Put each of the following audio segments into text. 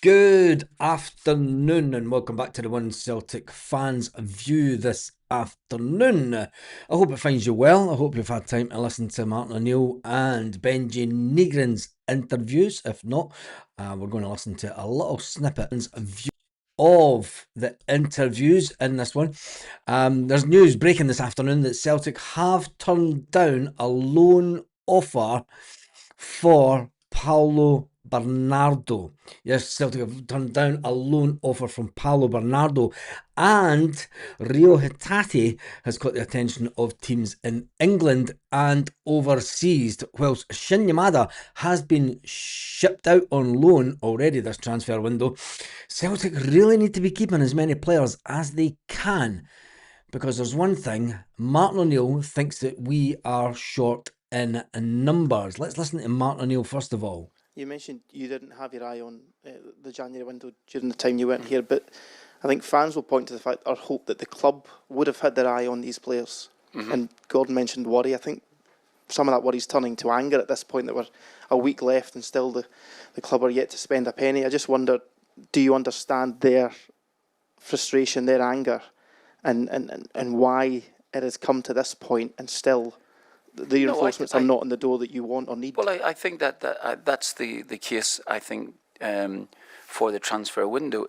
Good afternoon and welcome back to the One Celtic Fans View this afternoon. I hope it finds you well. I hope you've had time to listen to Martin O'Neill and Benji Negrin's interviews. If not, we're going to listen to a little snippet of the interviews in this one. There's news breaking this afternoon that Celtic have turned down a loan offer for Paulo Bernardo. Yes, Celtic have turned down a loan offer from Paulo Bernardo, and Rio Hitati has caught the attention of teams in England and overseas, whilst Shin Yamada has been shipped out on loan already this transfer window. Celtic really need to be keeping as many players as they can, because there's one thing, Martin O'Neill thinks that we are short in numbers. Let's listen to Martin O'Neill first of all. You mentioned you didn't have your eye on the January window during the time you weren't here, but I think fans will point to the fact or hope that the club would have had their eye on these players. And Gordon mentioned worry. I think some of that worry is turning to anger at this point that we're a week left and still the club are yet to spend a penny. I just wonder, do you understand their frustration, their anger, and why it has come to this point and still the reinforcements are not in the door that you want or need? Well, I think that's the case. I think for the transfer window,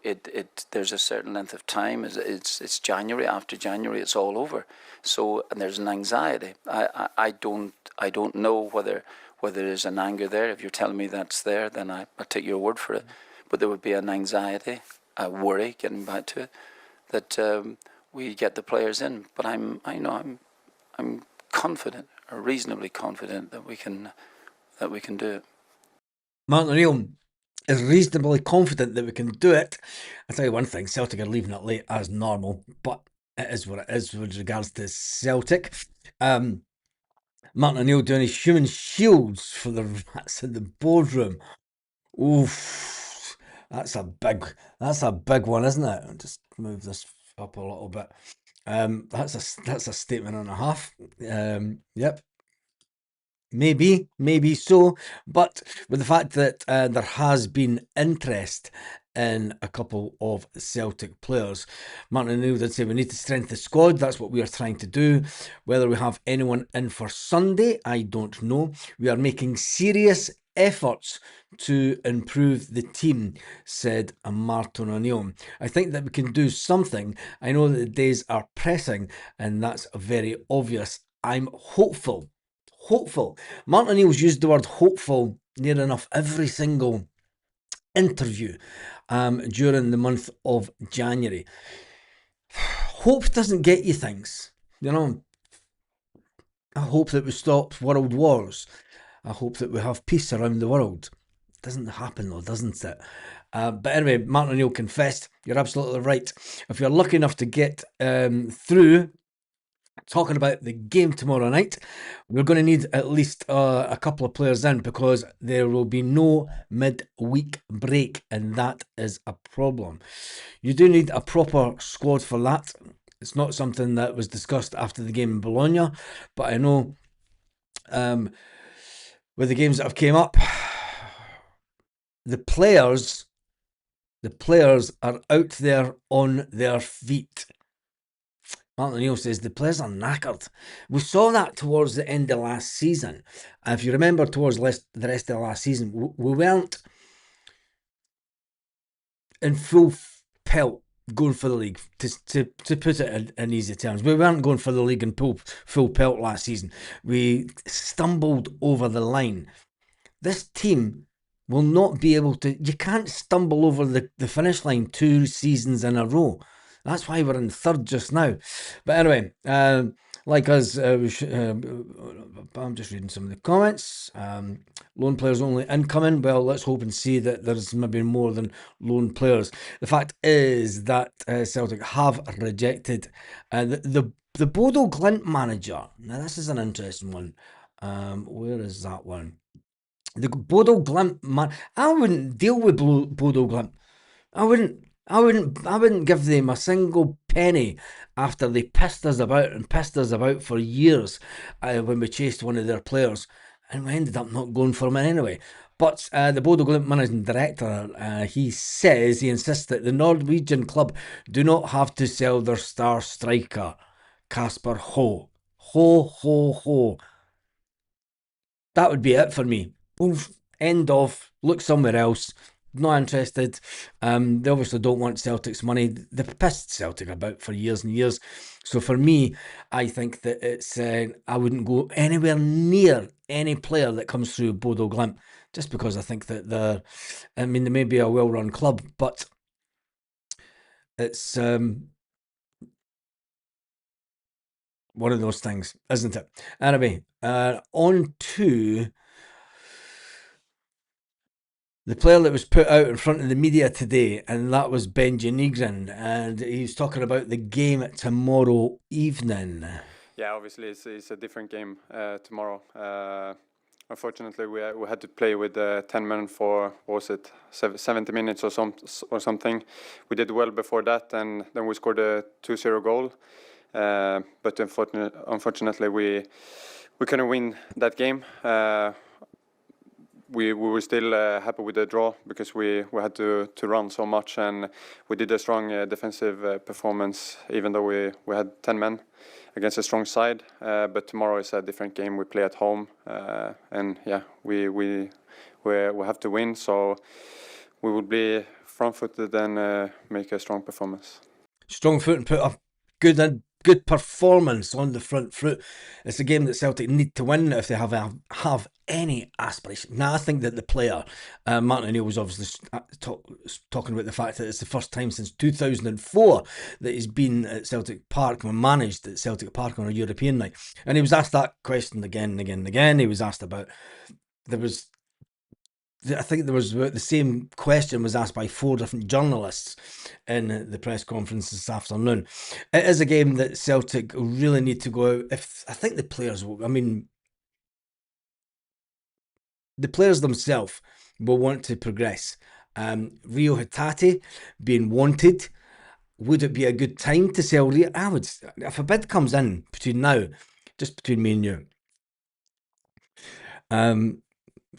there's a certain length of time. It's January. After January, it's all over. So, and there's an anxiety. I don't know whether there's an anger there. If you're telling me that's there, then I take your word for it. But there would be an anxiety, a worry, getting back to it, that we get the players in. But I'm confident, or reasonably confident, that we can do it. Martin O'Neill is reasonably confident that we can do it. I'll tell you one thing, Celtic are leaving it late as normal, but it is what it is with regards to Celtic. Martin O'Neill doing his human shields for the rats in the boardroom. Oof, that's a big one, isn't it? I'll just move this up a little bit. That's a statement and a half. Yep. Maybe so, but with the fact that there has been interest in a couple of Celtic players, Martin O'Neill did say we need to strengthen the squad. That's what we are trying to do. Whether we have anyone in for Sunday, I don't know. We are making serious efforts to improve the team, said Martin O'Neill. I think that we can do something. I know that the days are pressing, and that's very obvious. I'm hopeful. Martin O'Neill's used the word hopeful near enough every single interview during the month of January. Hope doesn't get you things, you know. I hope that we stop world wars. I hope that we have peace around the world. It doesn't happen though, doesn't it? But anyway, Martin O'Neill confessed. You're absolutely right. If you're lucky enough to get through talking about the game tomorrow night, we're going to need at least a couple of players in, because there will be no mid-week break, and that is a problem. You do need a proper squad for that. It's not something that was discussed after the game in Bologna, but I know with the games that have came up, the players are out there on their feet. Martin O'Neill says the players are knackered. We saw that towards the end of last season. If you remember, towards the rest of last season, we weren't in full pelt going for the league, to put it in easy terms. We weren't going for the league in full pelt last season. We stumbled over the line. This team will not be able to. You can't stumble over the finish line 2 seasons in a row. That's why we're in third just now. But anyway, like us, I'm just reading some of the comments. Loan players only incoming. Well, let's hope and see that there's maybe more than loan players. The fact is that Celtic have rejected the Bodo Glint manager. Now, this is an interesting one. Where is that one? The Bodo Glint man. I wouldn't deal with Bodo Glint. I wouldn't give them a single penny after they pissed us about for years when we chased one of their players, and we ended up not going for him anyway. But the Bodo Glimt managing director, he insists that the Norwegian club do not have to sell their star striker, Kasper Ho. Ho. That would be it for me. Oof, end of. Look somewhere else. Not interested. They obviously don't want Celtic's money. They've pissed Celtic about for years and years. So for me, I think that it's I wouldn't go anywhere near any player that comes through Bodo Glimt, just because I think that they may be a well-run club, but it's one of those things, isn't it? Anyway, on to the player that was put out in front of the media today, and that was Benji Nygren, and he's talking about the game tomorrow evening. Yeah, obviously it's a different game tomorrow. Unfortunately, we had to play with 10 men for, what was it, 70 minutes or something. We did well before that, and then we scored a 2-0 goal. But unfortunately, we couldn't win that game. We were still happy with the draw because we had to run so much, and we did a strong defensive performance, even though we had 10 men against a strong side. But tomorrow is a different game. We play at home, and yeah, we have to win. So we will be front-footed and make a strong performance. Strong foot and put up good performance on the front foot. It's a game that Celtic need to win if they have any aspiration. Now, I think that the player, Martin O'Neill, was obviously talking about the fact that it's the first time since 2004 that he's been at Celtic Park, or managed at Celtic Park on a European night. And he was asked that question again and again and again. He was asked about, I think there was the same question was asked by 4 different journalists in the press conference this afternoon. It is a game that Celtic really need to go out. I think the players will, the players themselves will want to progress. Rio Hatate being wanted, would it be a good time to sell Rio? I would, if a bid comes in between now, just between me and you.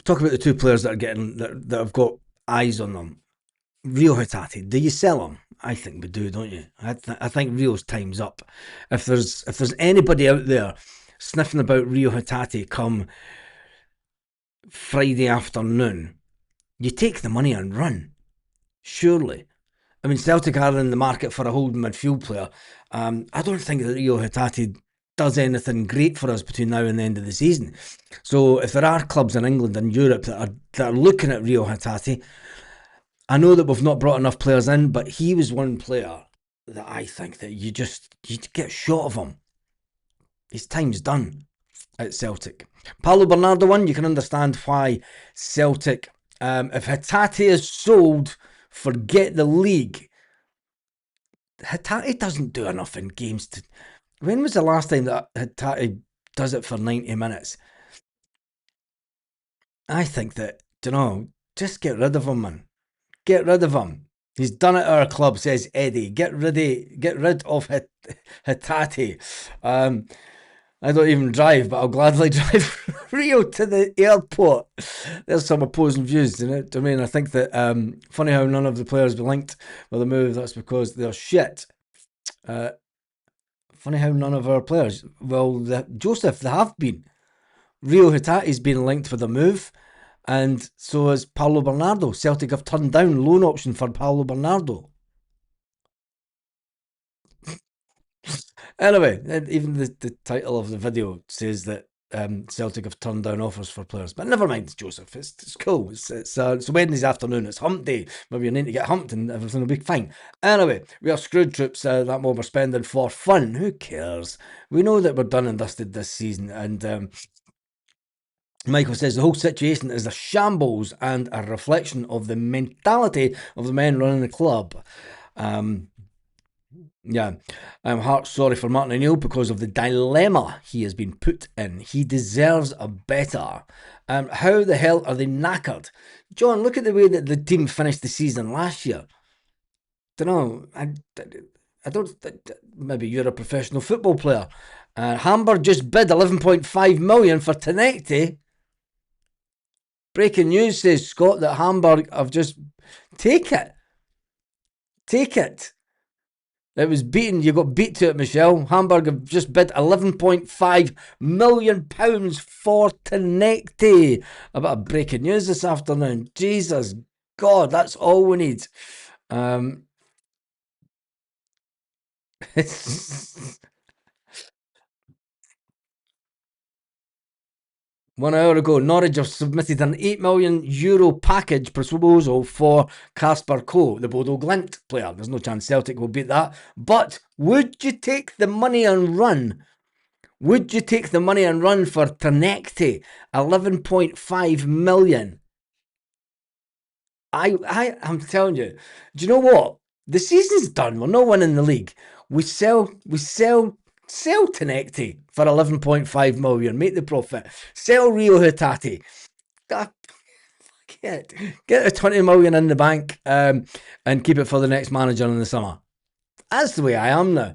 Talk about the two players that are getting that have got eyes on them. Rio Hatate, do you sell him? I think we do, don't you? I think Rio's time's up. If there's anybody out there sniffing about Rio Hatate come Friday afternoon, you take the money and run. Surely. Celtic are in the market for a holding midfield player. I don't think that Rio Hatate does anything great for us between now and the end of the season. So if there are clubs in England and Europe that are looking at Rio Hatate, I know that we've not brought enough players in, but he was one player that I think that you get shot of him. His time's done at Celtic. Paulo Bernardo one, you can understand why Celtic, if Hatate is sold, forget the league. Hatate doesn't do enough in games to... When was the last time that Hatate does it for 90 minutes? I think that, just get rid of him, man. Get rid of him. He's done it at our club, says Eddie. Get rid of Hatate. I don't even drive, but I'll gladly drive Rio to the airport. There's some opposing views in it. I think that funny how none of the players were linked with the move. That's because they're shit. Funny how none of our players. Well, Joseph, they have been. Rio Hatate's been linked with a move, and so is Paulo Bernardo. Celtic have turned down loan option for Paulo Bernardo. Anyway, even the title of the video says that Celtic have turned down offers for players. But never mind, Joseph. It's cool. It's Wednesday afternoon. It's hump day. Maybe you need to get humped and everything will be fine. Anyway, we are screwed troops. That mob are spending for fun. Who cares? We know that we're done and dusted this season. And Michael says the whole situation is a shambles and a reflection of the mentality of the men running the club. Yeah, I'm heart sorry for Martin O'Neill because of the dilemma he has been put in. He deserves a better. How the hell are they knackered? John, look at the way that the team finished the season last year. Don't know. I don't. Maybe you're a professional football player. Hamburg just bid 11.5 million for Tenecti. Breaking news says, Scott, that Hamburg have just... Take it. Take it. It was beaten. You got beat to it, Michelle. Hamburg have just bid £11.5 million for Tenecte. A bit of breaking news this afternoon. Jesus God, that's all we need. 1 hour ago, Norwich have submitted an €8 million package proposal for Kasper Koe, the Bodo Glimt player. There's no chance Celtic will beat that. But would you take the money and run? Would you take the money and run for Tenecte? 11.5 million. I'm telling you. Do you know what? The season's done. We're not winning the league. We sell Tenecte for 11.5 million. Make the profit. Sell Rio Hitati. Get the 20 million in the bank, and keep it for the next manager in the summer. That's the way I am now.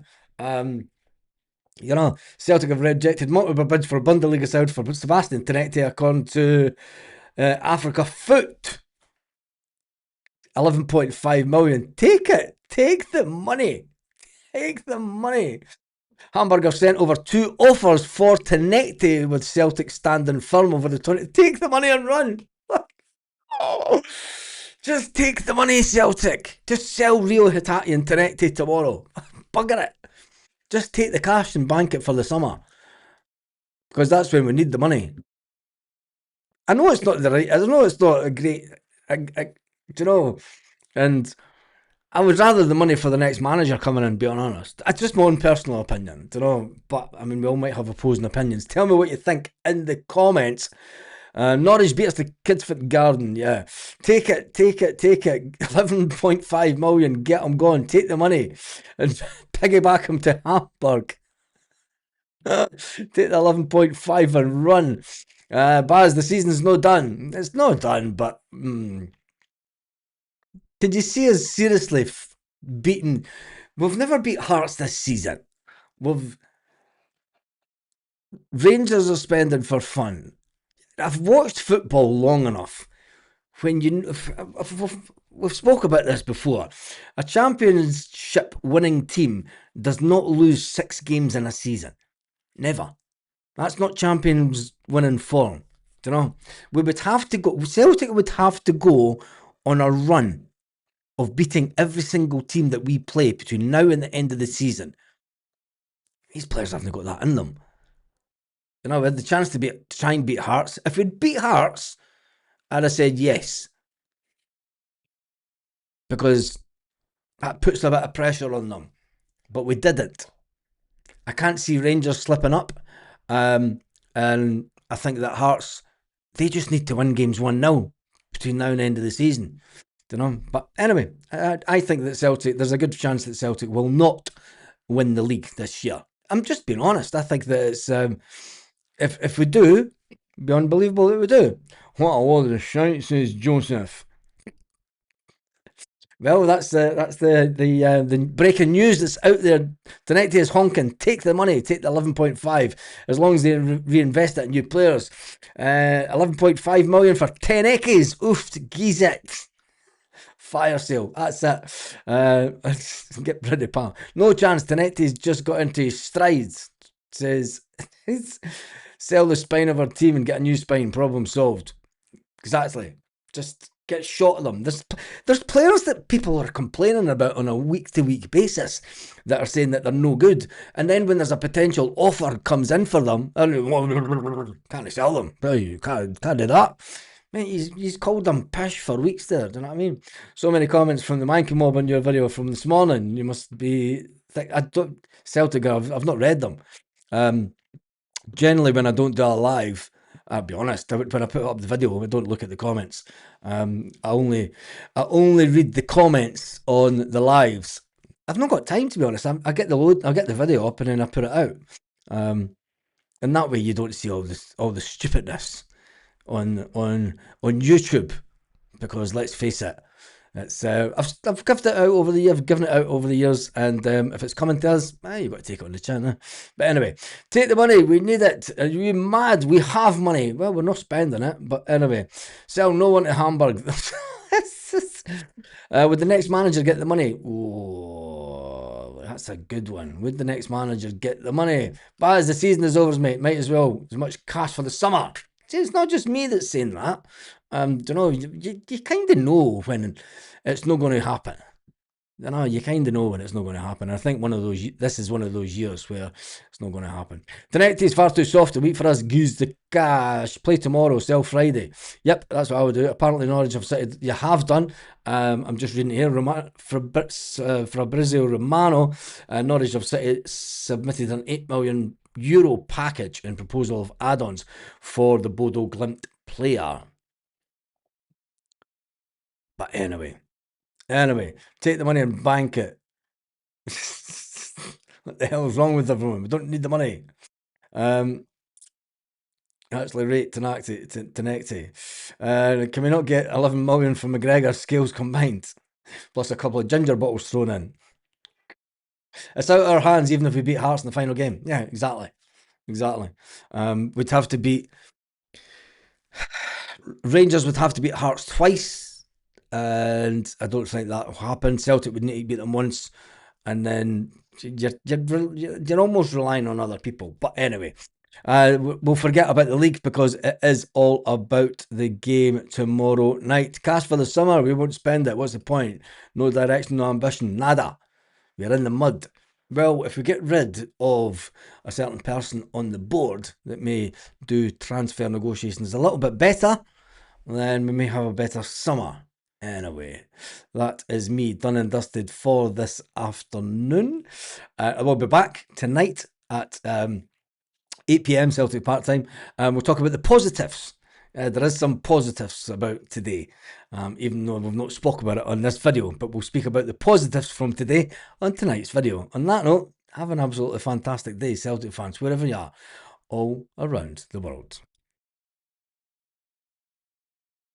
Celtic have rejected multiple bids for Bundesliga South for Sebastian Tenecte, according to Africa Foot. 11.5 million. Take it. Take the money. Take the money. Hamburg have sent over 2 offers for Tenecte, with Celtic standing firm over the 20. Take the money and run. Just take the money, Celtic. Just sell Rio Hitati and Tenecte tomorrow. Bugger it. Just take the cash and bank it for the summer, because that's when we need the money. I know it's not a great, and I would rather the money for the next manager coming in, being honest. It's just my own personal opinion, but I mean, we all might have opposing opinions. Tell me what you think in the comments. Norwich beat us to Kidsford Garden, yeah. Take it. 11.5 million, get them going. Take the money and piggyback them to Hamburg. Take the 11.5 and run. Baz, the season's no done. It's not done, but did you see us seriously beaten? We've never beat Hearts this season. Rangers are spending for fun. I've watched football long enough. We've spoke about this before. A championship winning team does not lose 6 games in a season. Never. That's not champions winning form. We would have to go. Celtic would have to go on a run of beating every single team that we play between now and the end of the season. These players haven't got that in them. We had the chance to try and beat Hearts. If we'd beat Hearts, I'd have said yes, because that puts a bit of pressure on them. But we didn't. I can't see Rangers slipping up, and I think that Hearts, they just need to win games 1-0 between now and the end of the season. But anyway, I think that there's a good chance that Celtic will not win the league this year. I'm just being honest. I think that it's if we do, it'd be unbelievable that we do. What a load of shite, says Joseph. Well, that's the breaking news that's out there. Tenecte is honking. Take the money. Take the 11.5. As long as they reinvest it in new players. 11.5 million for 10 Ekes. Oof, Gizet. Fire sale. That's it. Get rid of Pam. No chance. Tenecte's just got into his strides. Says, sell the spine of our team and get a new spine. Problem solved. Exactly. Just get shot of them. There's players that people are complaining about on a week-to-week basis that are saying that they're no good, and then when there's a potential offer comes in for them, can't sell them. You can't do that. Man, he's called them pish for weeks there. Do you know what I mean? So many comments from the Mankey Mob on your video from this morning. You must be Celtic. I've not read them. Generally, when I don't do a live, I'll be honest, when I put up the video, I don't look at the comments. I only read the comments on the lives. I've not got time, to be honest. I get the video up and then I put it out. And that way you don't see all the stupidness on YouTube, because let's face it, It's I've given it out over the year. I've given it out over the years, and if it's coming to us, you've got to take it on the chin. But anyway, take the money. We need it. Are you mad? We have money. Well, we're not spending it. But anyway, sell no one to Hamburg. Would the next manager get the money? Oh, that's a good one. Would the next manager get the money? But as the season is over, mate, might as well. As much cash for the summer. See, it's not just me that's saying that. You know, you kind of know when it's not going to happen. You know, you kind of know when it's not going to happen. I think this is one of those years where it's not going to happen. Tonight is far too soft. A week for us. Goose the cash. Play tomorrow. Sell Friday. Yep, that's what I would do. Apparently, Norwich have said you have done. I'm just reading here. Fabrizio Romano, Norwich have submitted an €8 million package in proposal of add-ons for the Bodo Glimt player. But anyway, take the money and bank it. What the hell is wrong with everyone? We don't need the money. Actually, rate Tenecti. Can we not get 11 million from McGregor skills combined? Plus a couple of ginger bottles thrown in. It's out of our hands even if we beat Hearts in the final game. Yeah, exactly. We'd have to beat... Rangers would have to beat Hearts twice, and I don't think that will happen. Celtic would need to beat them once, and then you're almost relying on other people. But anyway, we'll forget about the league because it is all about the game tomorrow night. Cash for the summer, we won't spend it. What's the point? No direction, no ambition, nada. We're in the mud. Well, if we get rid of a certain person on the board that may do transfer negotiations a little bit better, then we may have a better summer. Anyway, that is me done and dusted for this afternoon. I will be back tonight at 8 p.m. Celtic Park time. We'll talk about the positives. There is some positives about today, even though we've not spoke about it on this video, but we'll speak about the positives from today on tonight's video. On that note, have an absolutely fantastic day, Celtic fans, wherever you are, all around the world.